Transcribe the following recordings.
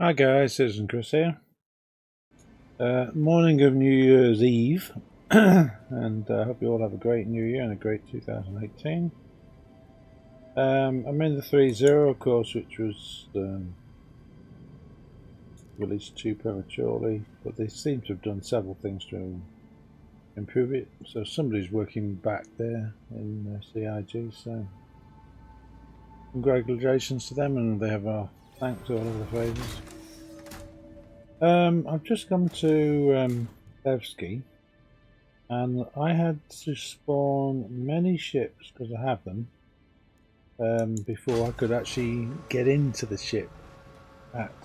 Hi guys, Citizen Chris here. Morning of New Year's Eve, and I hope you all have a great New Year and a great 2018. I'm in the 3.0, of course, which was released too prematurely, but they seem to have done several things to improve it. So somebody's working back there in CIG, so congratulations to them, and they have our thanks all over the phrases. I've just come to Levski, and I had to spawn many ships because I have them before I could actually get into the ship at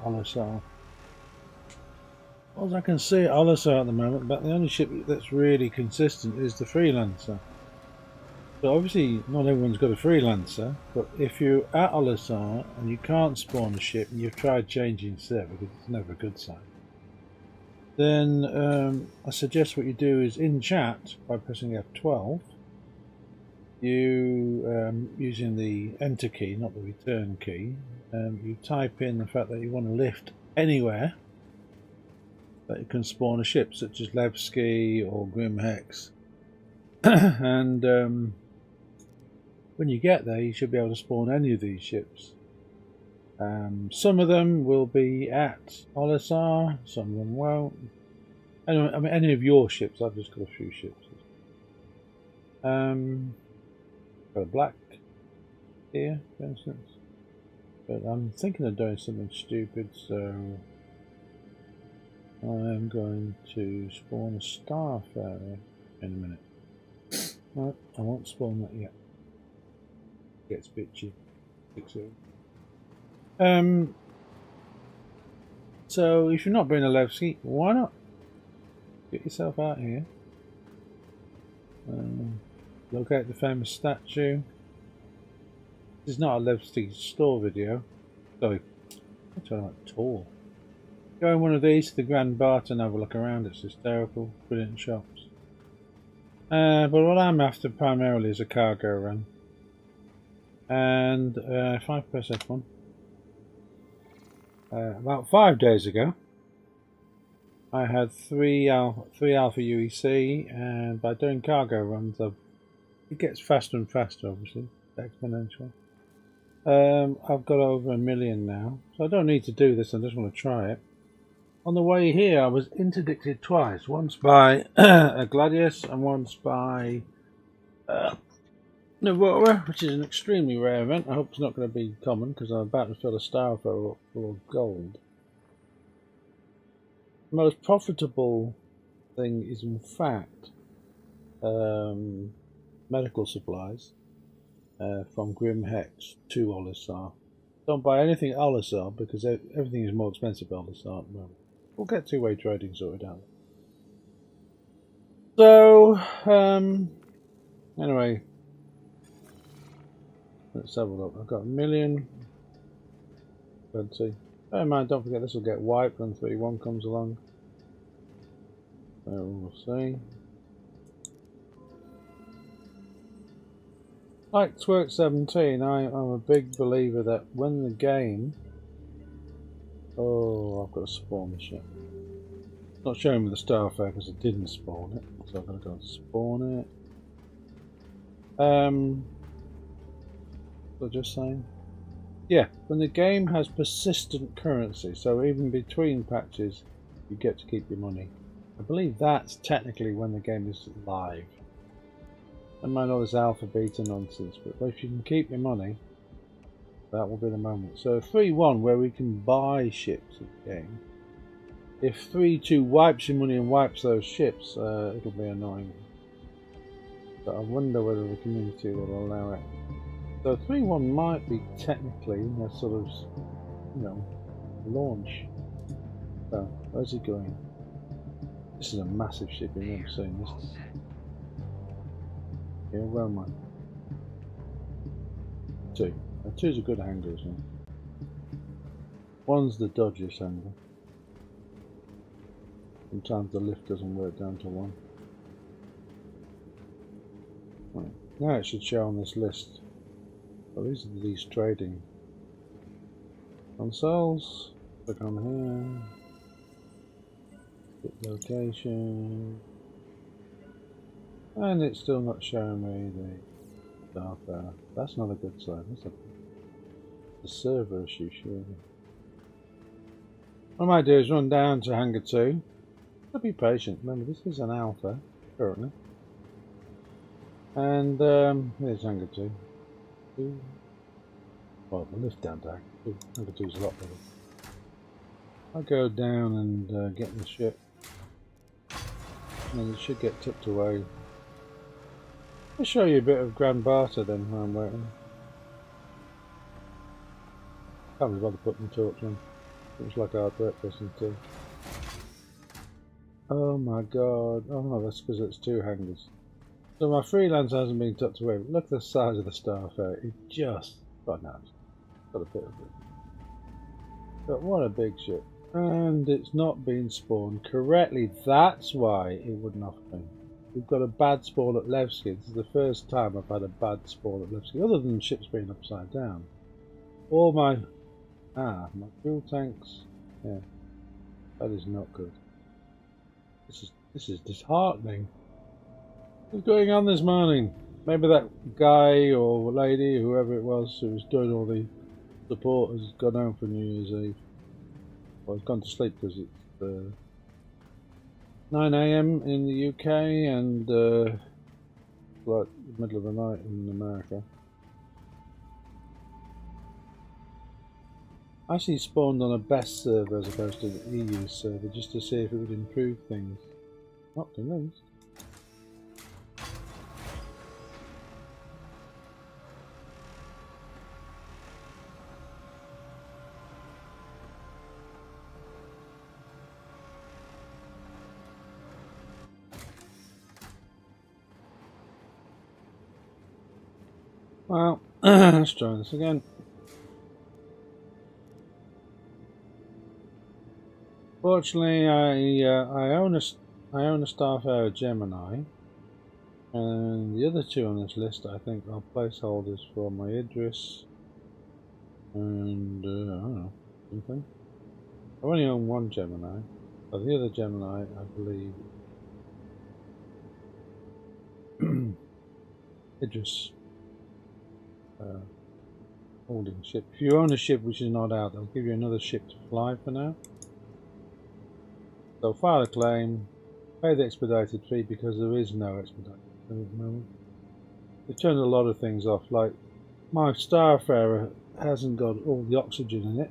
Olisar. As I can see at Olisar at the moment, but the only ship that's really consistent is the Freelancer. So obviously not everyone's got a Freelancer, but if you're at Olisar and you can't spawn a ship and you've tried changing set because it's never a good sign, then I suggest what you do is in chat by pressing F12, you using the enter key, not the return key, you type in the fact that you want to lift anywhere that you can spawn a ship, such as Levski or Grim Hex. And when you get there, you should be able to spawn any of these ships. Some of them will be at Olisar, some of them won't. Anyway, I mean, any of your ships. I've just got a few ships. Got a black here, for instance. But I'm thinking of doing something stupid, so I am going to spawn a starfarer in a minute. No, I won't spawn that yet. Gets bitchy. So if you're not bringing a Levski, why not get yourself out here? Locate the famous statue. This is not a Levski store video. Sorry, I'm talking about tour. Go in one of these to the Grand Bart and have a look around. It's hysterical, brilliant shops. But what I'm after primarily is a cargo run. And if I press F1, about 5 days ago, I had three alpha UEC, and by doing cargo runs, it gets faster and faster, obviously, exponential. I've got over 1 million now, so I don't need to do this. I just want to try it. On the way here, I was interdicted twice. Once by a Gladius and once by Navora, which is an extremely rare event. I hope it's not going to be common because I'm about to fill a Starfarer up full of gold. The most profitable thing is, in fact, medical supplies from Grim Hex to Olisar. Don't buy anything at Olisar because everything is more expensive at Olisar at the moment. We'll get two-way trading sorted out. So, anyway, let's have a look. I've got 1 million. Let's see. Bear in mind, don't forget this will get wiped when 3.1 comes along. So we'll see. Like Twerk 17, I'm a big believer that when the game... Oh, I've got to spawn the ship. It's not showing me the Starfarer because I didn't spawn it, so I've got to go and spawn it. So just saying. Yeah, when the game has persistent currency, so even between patches, you get to keep your money. I believe that's technically when the game is live. I might all this alpha beta nonsense, but if you can keep your money, that will be the moment. So 3.1, where we can buy ships in the game. If 3.2 wipes your money and wipes those ships, it'll be annoying. But I wonder whether the community will allow it. So 3.1 might be technically a sort of, launch. So, where's it going? This is a massive ship, you've never seen this. Yeah, where am I? 2. Now, 2's a good hangar, isn't it? 1's the dodgiest hangar. Sometimes the lift doesn't work down to 1. Right. Now it should show on this list. Well, these are these trading. Consoles. Click on here. Get location. And it's still not showing me the staff there. That's not a good sign. That's a server issue, surely. What I might do is run down to Hangar 2. I'll be patient. Remember, this is an alpha currently. And here's Hangar 2. Well, the lift down to Hangar 2. Hangar 2 is a lot better. I'll go down and get the ship. And it should get tucked away. I'll show you a bit of Grand Barter then while I'm waiting. Can't be bothered putting the torch on. Looks like hard breakfast and tea. Oh my god. Oh no, that's because it's 2 hangars. So my freelance hasn't been tucked away. Look at the size of the Starfarer. It just... oh no, it's got a bit of it. But what a big ship. And it's not been spawned correctly. That's why it wouldn't offer me. We've got a bad spawn at Levski. This is the first time I've had a bad spawn at Levski, other than ships being upside down. All my... my fuel tanks... yeah, that is not good. This is disheartening. What's going on this morning? Maybe that guy or lady, whoever it was, who was doing all the support has gone home for New Year's Eve. Well, he's gone to sleep because it's 9 AM in the UK and like the middle of the night in America. I actually spawned on a best server as opposed to the EU server just to see if it would improve things. Not convinced. Well, let's try this again. Fortunately, I own a Starfarer Gemini, and the other 2 on this list I think are placeholders for my Idris, and I don't know, something. I only own 1 Gemini, but the other Gemini I believe Idris. Holding ship. If you own a ship which is not out, they'll give you another ship to fly for now. So file a claim, pay the expedited fee because there is no expedited fee at the moment. They've turned a lot of things off, like my Starfarer hasn't got all the oxygen in it.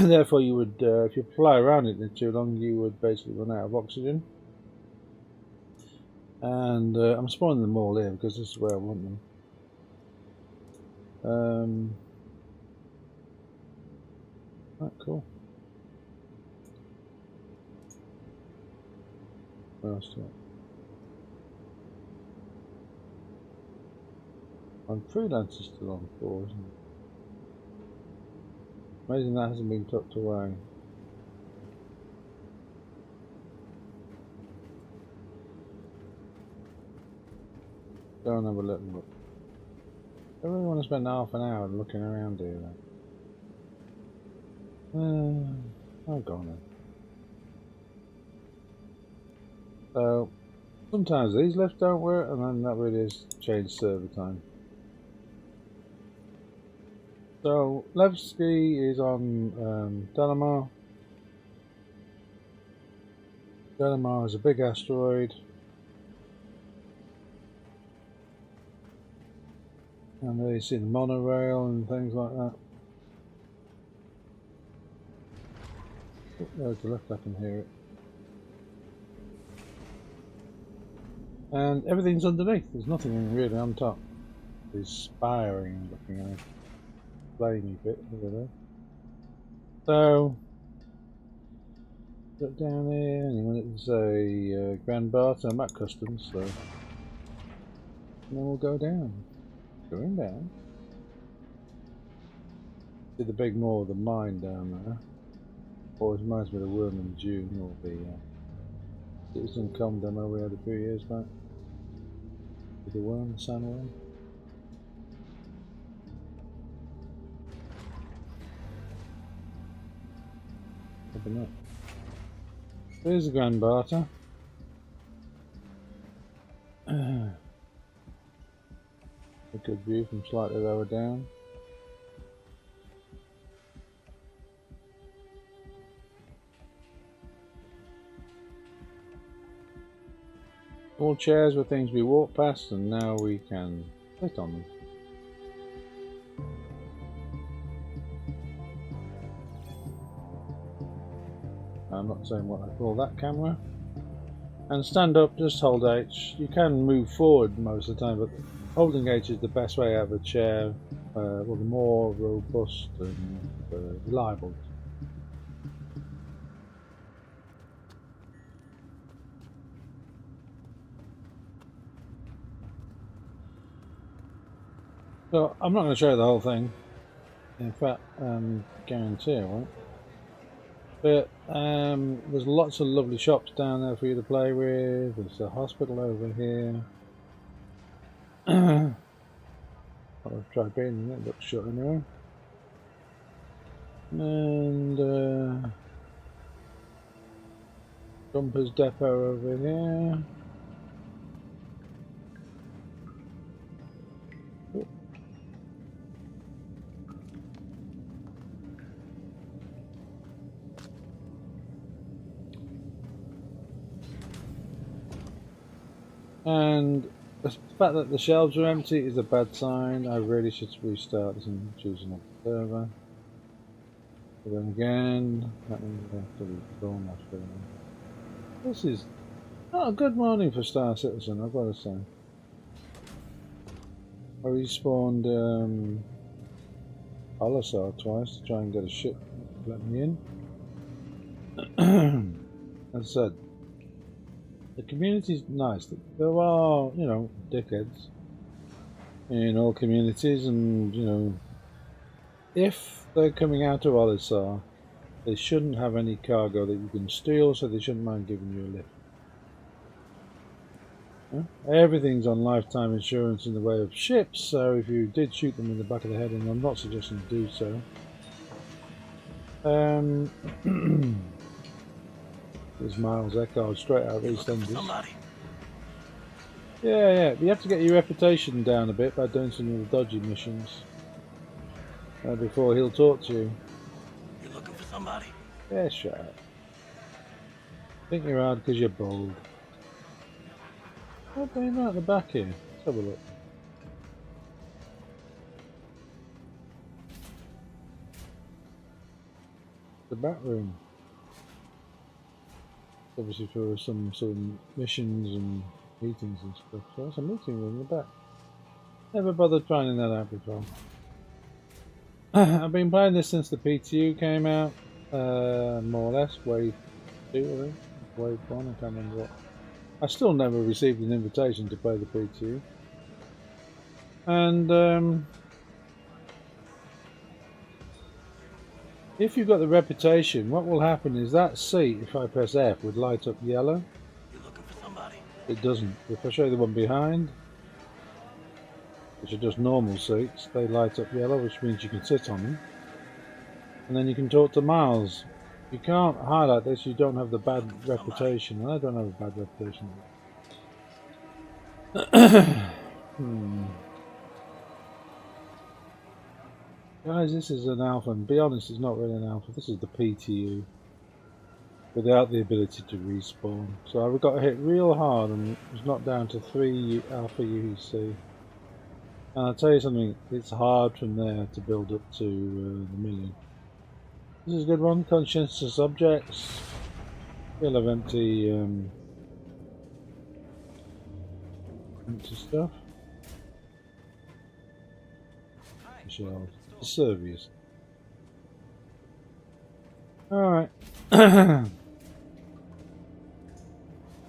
Therefore you would, if you fly around it for too long, you would basically run out of oxygen. And I'm spawning them all here because this is where I want them. Right, cool. What else do I... freelance is still on 4, isn't it? Amazing that hasn't been tucked away. Go and have a little look. I really want to spend half an hour looking around here then. I'll go on then. So, sometimes these lifts don't work, and then that really is change server time. So, Levski is on Dalamar. Dalamar is a big asteroid. And there you see the monorail and things like that. Oh, there's the lift, I can hear it. And everything's underneath, there's nothing really on top. It's spiring looking at it. Flamey bit over there. So, look down there, and it's a Grand Barter, I'm at customs, so. And then we'll go down. Going down. See the big maw of the mine down there. Always reminds me of the Worm in June, or the Citizen Com demo we had a few years back. With the worm, the sandworm. open up. There's the Grand Barter. A good view from slightly lower down. All chairs were things we walked past, and now we can sit on them. I'm not saying what I call that camera. And stand up, just hold H. You can move forward most of the time, but holding H is the best way out of a chair. Well, the more robust and reliable. So I'm not going to show you the whole thing. In fact, guarantee I won't. But there's lots of lovely shops down there for you to play with. There's a hospital over here. I've tried being in it, it looks shut anyway. And Dumpers Depot over here. And the fact that the shelves are empty is a bad sign. I really should restart this and choose another server. But then again, that means I have to withdraw my server. This is not a good morning for Star Citizen, I've got to say. I respawned Olisar twice to try and get a ship to let me in. As I said, the community's nice. There are, you know, dickheads in all communities, and, you know, if they're coming out of Olisar, they shouldn't have any cargo that you can steal, so they shouldn't mind giving you a lift. Everything's on lifetime insurance in the way of ships, so if you did shoot them in the back of the head, and I'm not suggesting you do so, there's Miles Eckhart straight out of EastEnders. Yeah, you have to get your reputation down a bit by doing some of the dodgy missions before he'll talk to you. You looking for somebody? Yeah, shut up. Think you're hard because you're bold. What are you at the back here? Let's have a look. The back room. Obviously for some sort of missions and meetings and stuff. So that's a meeting room in the back. Never bothered finding that out before. I've been playing this since the PTU came out. More or less. Wave 2, I think. Wave 1, I can't remember what. I still never received an invitation to play the PTU. And if you've got the reputation, what will happen is that seat, if I press F, would light up yellow. You looking for somebody? It doesn't. If I show you the one behind, which are just normal seats, they light up yellow, which means you can sit on them. And then you can talk to Miles. You can't highlight this, you don't have the bad reputation, and I don't have a bad reputation. Guys, this is an alpha, and be honest, it's not really an alpha, this is the PTU. Without the ability to respawn. So I've got hit real hard and was knocked down to 3 alpha UEC. And I'll tell you something, it's hard from there to build up to the million. This is a good one. Conscientious objects. Full of empty stuff. Shells. Servius. Alright.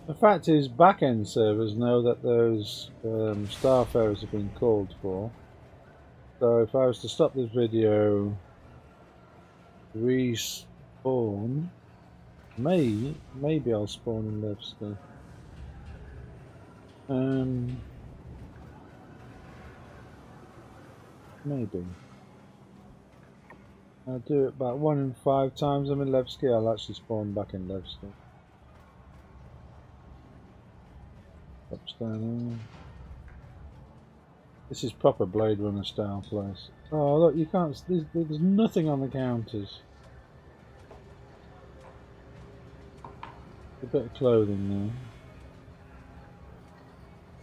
The fact is, back-end servers know that those starfarers have been called for. So if I was to stop this video, respawn, maybe I'll spawn in Levski. Maybe. I'll do it about 1 in 5 times I'm in Levski. I'll actually spawn back in Levski. Upstairs. This is proper Blade Runner style place. Oh look, you can't. There's nothing on the counters. A bit of clothing there.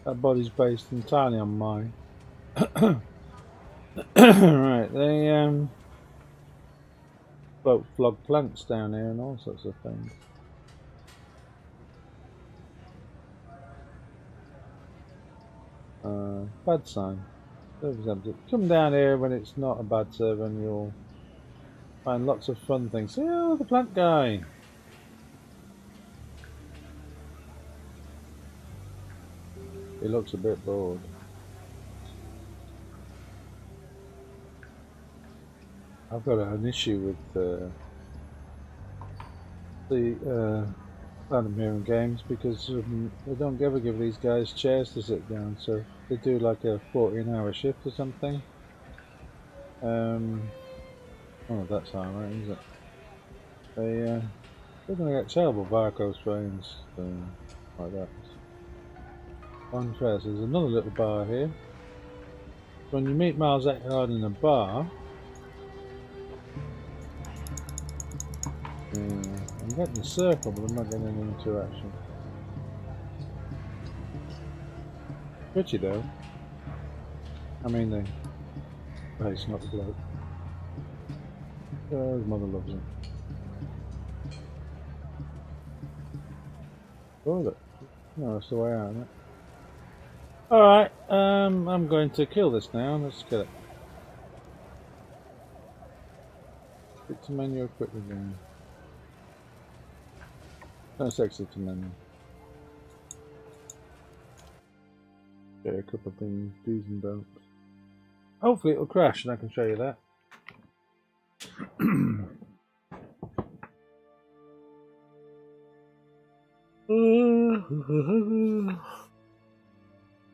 That body's based entirely on mine. Right, they boat flog planks down here and all sorts of things. Bad sign. Server's empty. Come down here when it's not a bad server and you'll find lots of fun things. Oh, the plant guy! He looks a bit bored. I've got an issue with the Random Hearing Games because they don't ever give these guys chairs to sit down, so they do like a 14-hour shift or something. Oh, that's alright, is it? They're gonna get terrible varicose veins like that. Contrast, there's another little bar here. When you meet Miles Eckhart in a bar, I'm getting a circle, but I'm not getting any interaction. Pretty though. I mean, the face, not the bloke. Oh, his mother loves him. Oh, look. No, that's the way out, isn't it? Alright, I'm going to kill this now. Let's kill it. Click to menu quickly again. Don't exit to menu. Okay, a couple of things, do's and don'ts. Hopefully it'll crash and I can show you that.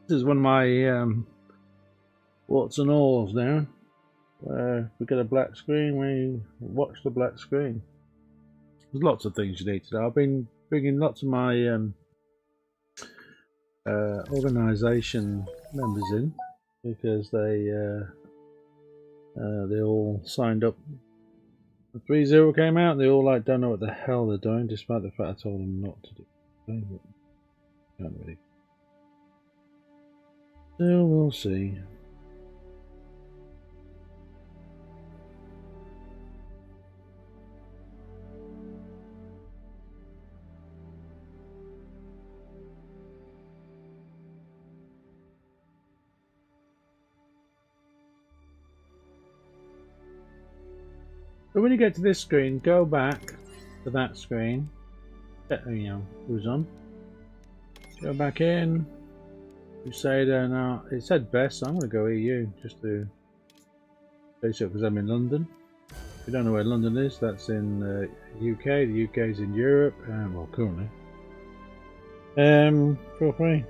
This is one of my warts and alls now, where we get a black screen, we watch the black screen. There's lots of things you need to do. I've been bringing lots of my organisation members in because they all signed up. The 3.0 came out and they all like don't know what the hell they're doing, despite the fact I told them not to do it. Can't really. So we'll see. So when you get to this screen, go back to that screen. You know who's on. Go back in. Crusader. Now it said best, so I'm going to go EU just to base it because I'm in London. If you don't know where London is, that's in the UK. The UK is in Europe. Well, currently. Feel free.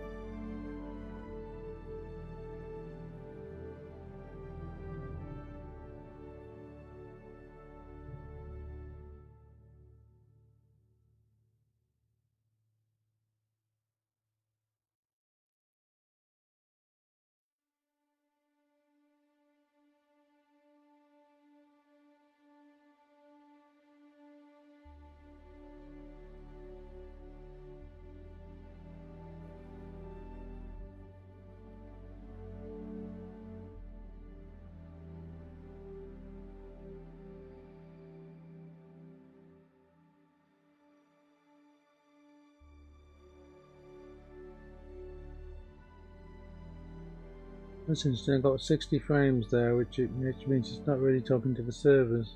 That's interesting. I've got 60 frames there, which means it's not really talking to the servers.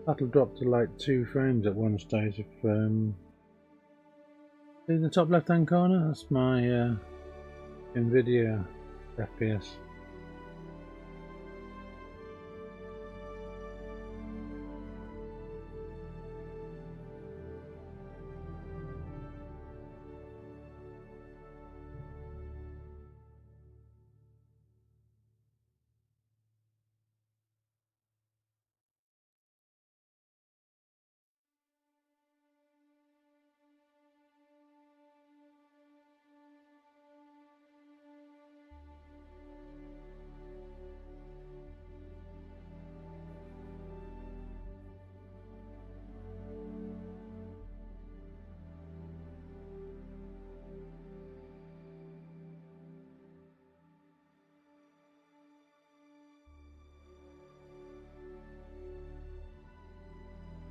That'll drop to like 2 frames at one stage. If in the top left-hand corner, that's my NVIDIA FPS.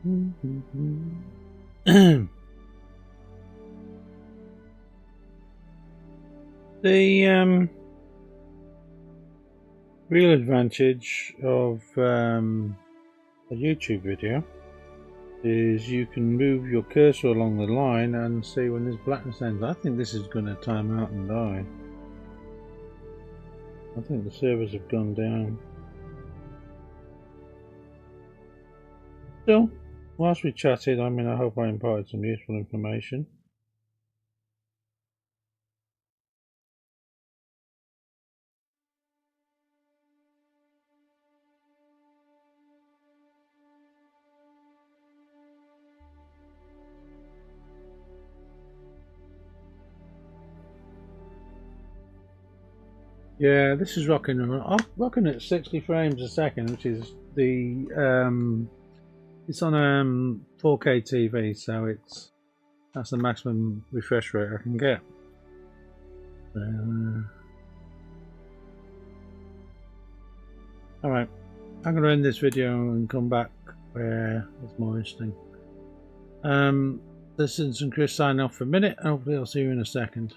The real advantage of a YouTube video is you can move your cursor along the line and see when this blackness ends. I think this is going to time out and die. I think the servers have gone down. Still, whilst we chatted, I mean, I hope I imparted some useful information. Yeah, this is rocking at 60 frames a second, which is the it's on 4K TV, so that's the maximum refresh rate I can get. Alright, I'm going to end this video and come back where it's more interesting. This is Chris signing off for a minute. Hopefully I'll see you in a second.